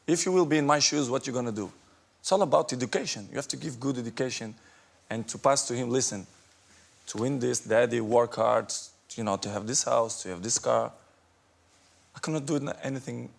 If you will be in my shoes, what you gonna do? It's all about education. You have to give good education and to pass to him, listen, to win this, daddy, work hard, to have this house, to have this car. I cannot do anything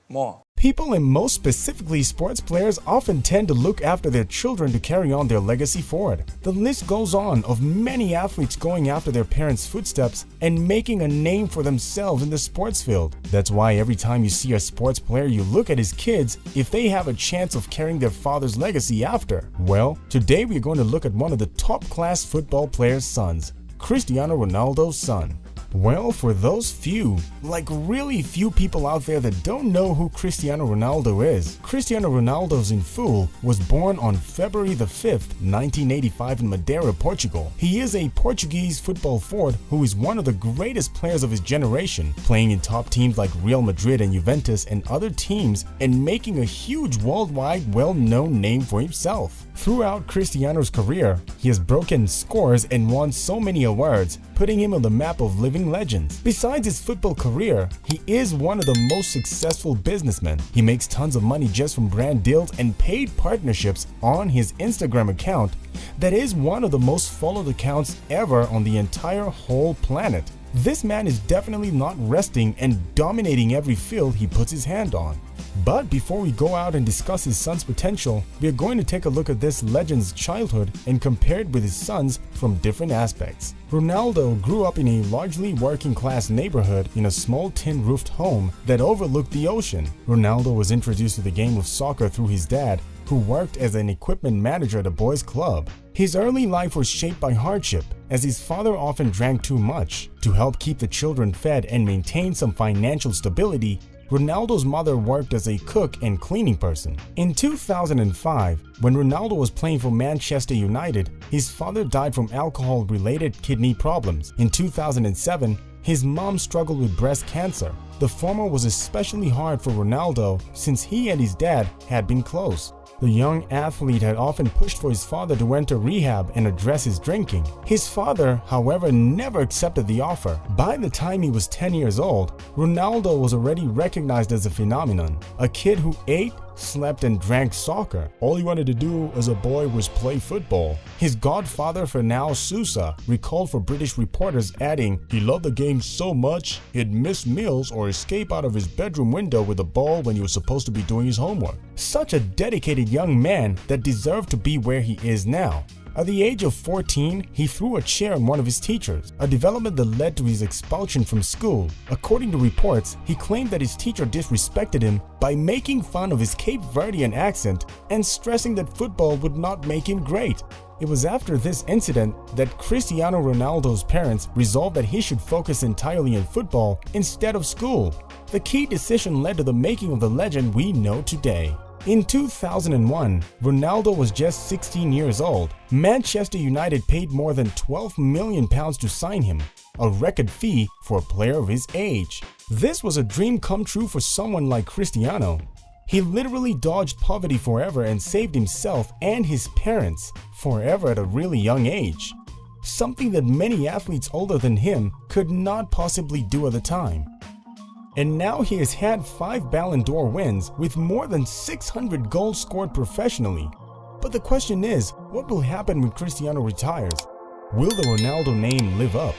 more. People, and most specifically sports players, often tend to look after their children to carry on their legacy forward. The list goes on of many athletes going after their parents' footsteps and making a name for themselves in the sports field. That's why every time you see a sports player, you look at his kids if they have a chance of carrying their father's legacy after. Well, today we're going to look at one of the top-class football players' sons, Cristiano Ronaldo's son. Well, for those few, like really few people out there that don't know who Cristiano Ronaldo is, Cristiano Ronaldo's in full was born on February the 5th, 1985 in Madeira, Portugal. He is a Portuguese football forward who is one of the greatest players of his generation, playing in top teams like Real Madrid and Juventus and other teams, and making a huge worldwide well-known name for himself. Throughout Cristiano's career, he has broken scores and won so many awards, putting him on the map of living legends. Besides his football career, he is one of the most successful businessmen. He makes tons of money just from brand deals and paid partnerships on his Instagram account that is one of the most followed accounts ever on the entire whole planet. This man is definitely not resting and dominating every field he puts his hand on. But before we go out and discuss his son's potential, we are going to take a look at this legend's childhood and compare it with his son's from different aspects. Ronaldo grew up in a largely working-class neighborhood in a small tin-roofed home that overlooked the ocean. Ronaldo was introduced to the game of soccer through his dad, who worked as an equipment manager at a boys' club. His early life was shaped by hardship, as his father often drank too much. To help keep the children fed and maintain some financial stability, Ronaldo's mother worked as a cook and cleaning person. In 2005, when Ronaldo was playing for Manchester United, his father died from alcohol-related kidney problems. In 2007, his mom struggled with breast cancer. The former was especially hard for Ronaldo since he and his dad had been close. The young athlete had often pushed for his father to enter rehab and address his drinking. His father, however, never accepted the offer. By the time he was 10 years old, Ronaldo was already recognized as a phenomenon, a kid who ate, slept, and drank soccer. All he wanted to do as a boy was play football. His godfather, Fernão Sousa, recalled for British reporters, adding, "He loved the game so much, he'd miss meals or escape out of his bedroom window with a ball when he was supposed to be doing his homework." Such a dedicated young man that deserved to be where he is now. At the age of 14, he threw a chair on one of his teachers, a development that led to his expulsion from school. According to reports, he claimed that his teacher disrespected him by making fun of his Cape Verdean accent and stressing that football would not make him great. It was after this incident that Cristiano Ronaldo's parents resolved that he should focus entirely on football instead of school. The key decision led to the making of the legend we know today. In 2001, Ronaldo was just 16 years old. Manchester United paid more than £12 million to sign him, a record fee for a player of his age. This was a dream come true for someone like Cristiano. He literally dodged poverty forever and saved himself and his parents forever at a really young age, something that many athletes older than him could not possibly do at the time. And now he has had 5 Ballon d'Or wins with more than 600 goals scored professionally. But the question is, what will happen when Cristiano retires? Will the Ronaldo name live up?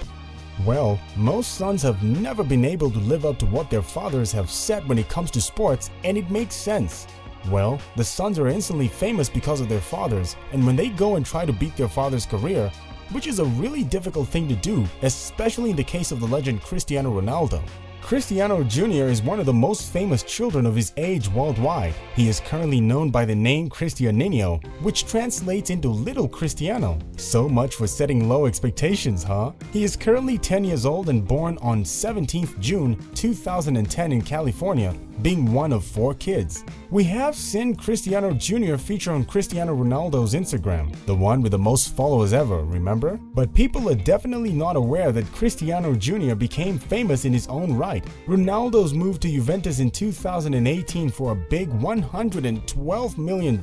Well, most sons have never been able to live up to what their fathers have set when it comes to sports, and it makes sense. Well, the sons are instantly famous because of their fathers, and when they go and try to beat their father's career, which is a really difficult thing to do, especially in the case of the legend Cristiano Ronaldo. Cristiano Jr. is one of the most famous children of his age worldwide. He is currently known by the name Cristianinho, which translates into Little Cristiano. So much for setting low expectations, huh? He is currently 10 years old and born on 17th June 2010 in California, being one of 4 kids. We have seen Cristiano Jr. feature on Cristiano Ronaldo's Instagram, the one with the most followers ever, remember? But people are definitely not aware that Cristiano Jr. became famous in his own right. Ronaldo's move to Juventus in 2018 for a big $112 million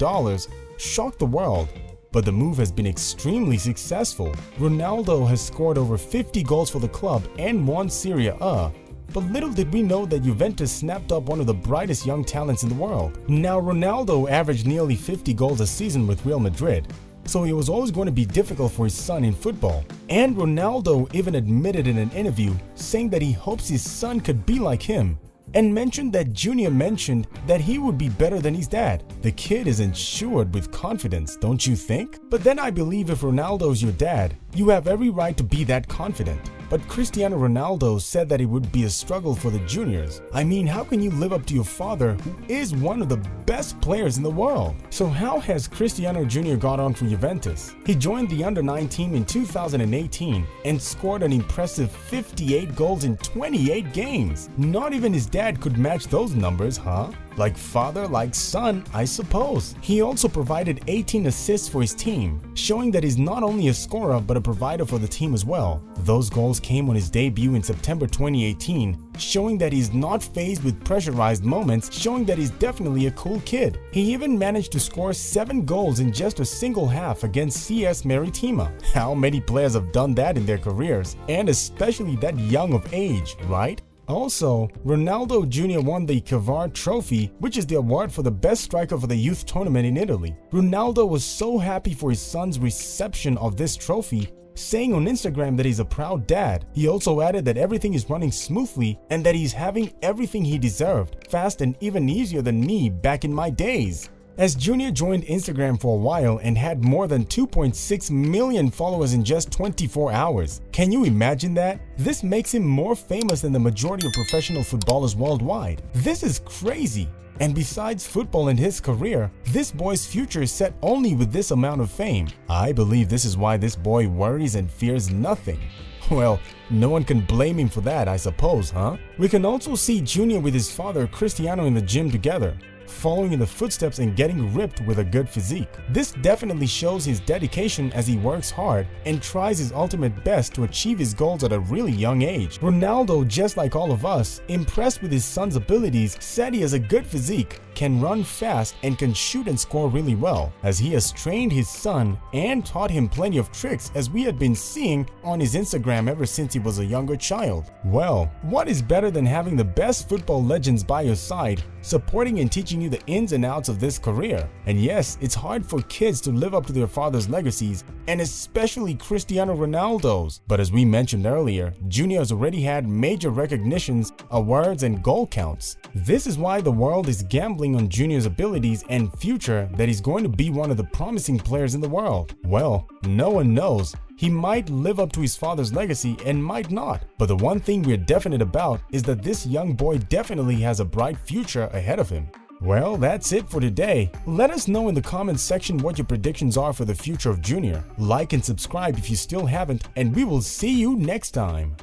shocked the world. But the move has been extremely successful. Ronaldo has scored over 50 goals for the club and won Serie A. But little did we know that Juventus snapped up one of the brightest young talents in the world. Now, Ronaldo averaged nearly 50 goals a season with Real Madrid, so it was always going to be difficult for his son in football. And Ronaldo even admitted in an interview saying that he hopes his son could be like him, and mentioned that Junior mentioned that he would be better than his dad. The kid is ensured with confidence, don't you think? But then I believe if Ronaldo's your dad, you have every right to be that confident. But Cristiano Ronaldo said that it would be a struggle for the juniors. I mean, how can you live up to your father, who is one of the best players in the world? So how has Cristiano Jr. got on for Juventus? He joined the under-9 team in 2018 and scored an impressive 58 goals in 28 games. Not even his dad could match those numbers, huh? Like father, like son, I suppose. He also provided 18 assists for his team, showing that he's not only a scorer but a provider for the team as well. Those goals came on his debut in September 2018, showing that he's not faced with pressurized moments, showing that he's definitely a cool kid. He even managed to score 7 goals in just a single half against CS Maritima. How many players have done that in their careers, and especially that young of age, right? Also, Ronaldo Jr. won the Cavard Trophy, which is the award for the best striker for the youth tournament in Italy. Ronaldo was so happy for his son's reception of this trophy, saying on Instagram that he's a proud dad. He also added that everything is running smoothly and that he's having everything he deserved, fast and even easier than me back in my days. As Junior joined Instagram for a while and had more than 2.6 million followers in just 24 hours. Can you imagine that? This makes him more famous than the majority of professional footballers worldwide. This is crazy. And besides football and his career, this boy's future is set only with this amount of fame. I believe this is why this boy worries and fears nothing. Well, no one can blame him for that, I suppose, huh? We can also see Junior with his father Cristiano in the gym together, following in the footsteps and getting ripped with a good physique. This definitely shows his dedication as he works hard and tries his ultimate best to achieve his goals at a really young age. Ronaldo, just like all of us, impressed with his son's abilities, said he has a good physique, can run fast, and can shoot and score really well, as he has trained his son and taught him plenty of tricks, as we had been seeing on his Instagram ever since he was a younger child. Well, what is better than having the best football legends by your side, supporting and teaching you the ins and outs of this career? And yes, it's hard for kids to live up to their father's legacies, and especially Cristiano Ronaldo's. But as we mentioned earlier, Junior has already had major recognitions, awards, and goal counts. This is why the world is gambling on Junior's abilities and future, that he's going to be one of the promising players in the world. Well, no one knows. He might live up to his father's legacy and might not. But the one thing we're definite about is that this young boy definitely has a bright future ahead of him. Well, that's it for today. Let us know in the comments section what your predictions are for the future of Junior. Like and subscribe if you still haven't, and we will see you next time.